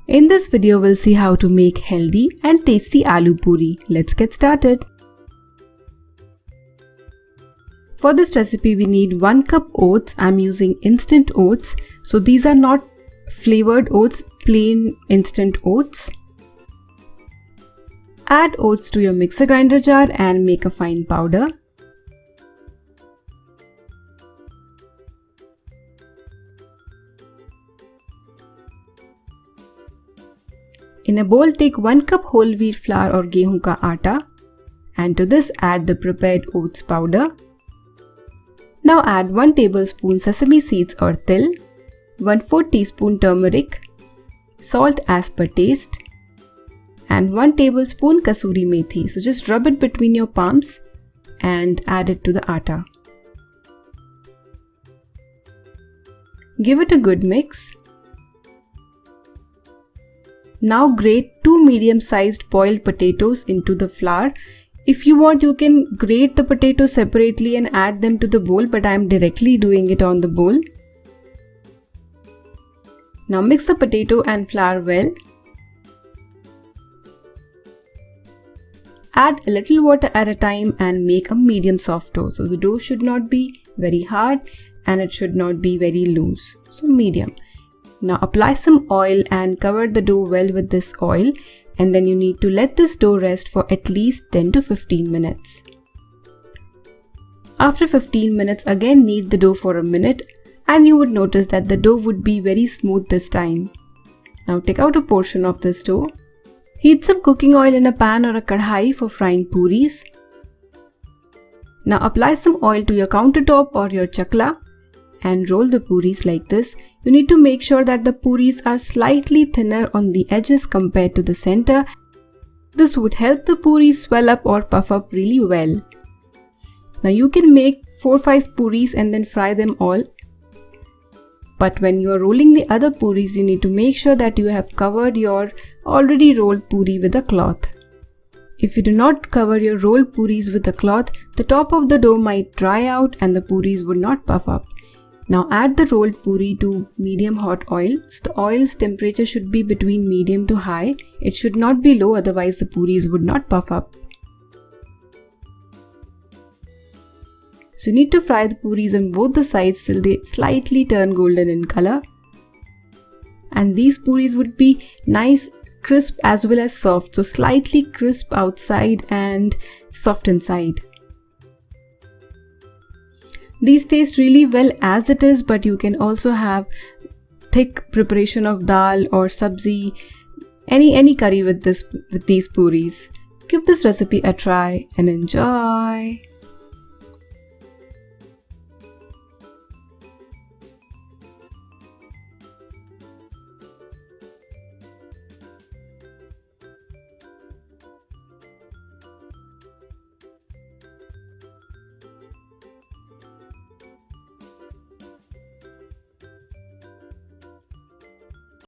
In this video, we'll see how to make healthy and tasty aloo puri. Let's get started. For this recipe, we need 1 cup oats. I'm using instant oats. So these are not flavored oats, plain instant oats. Add oats to your mixer grinder jar and make a fine powder. In a bowl, take 1 cup whole wheat flour or Gehun ka aata, and to this add the prepared oats powder. Now add 1 tablespoon sesame seeds or til, 1/4 teaspoon turmeric, salt as per taste, and 1 tablespoon Kasuri Methi. So just rub it between your palms and add it to the aata. Give it a good mix. Now grate 2 medium-sized boiled potatoes into the flour. If you want, you can grate the potatoes separately and add them to the bowl, but I am directly doing it on the bowl. Now mix the potato and flour well. Add a little water at a time and make a medium soft dough. So the dough should not be very hard and it should not be very loose. So medium. Now apply some oil and cover the dough well with this oil, and then you need to let this dough rest for at least 10 to 15 minutes. After 15 minutes, again knead the dough for a minute, and you would notice that the dough would be very smooth this time. Now take out a portion of this dough. Heat some cooking oil in a pan or a kadhai for frying puris. Now apply some oil to your countertop or your chakla and roll the puris like this. You need to make sure that the puris are slightly thinner on the edges compared to the center. This would help the puris swell up or puff up really well. Now you can make 4-5 puris and then fry them all. But when you are rolling the other puris, you need to make sure that you have covered your already rolled puri with a cloth. If you do not cover your rolled puris with a cloth, the top of the dough might dry out and the puris would not puff up. Now add the rolled puri to medium hot oil. So the oil's temperature should be between medium to high. It should not be low, otherwise the puris would not puff up. So you need to fry the puris on both the sides till they slightly turn golden in color. And these puris would be nice, crisp as well as soft. So slightly crisp outside and soft inside. These taste really well as it is, but you can also have thick preparation of dal or sabzi, any curry with these puris. Give this recipe a try and enjoy.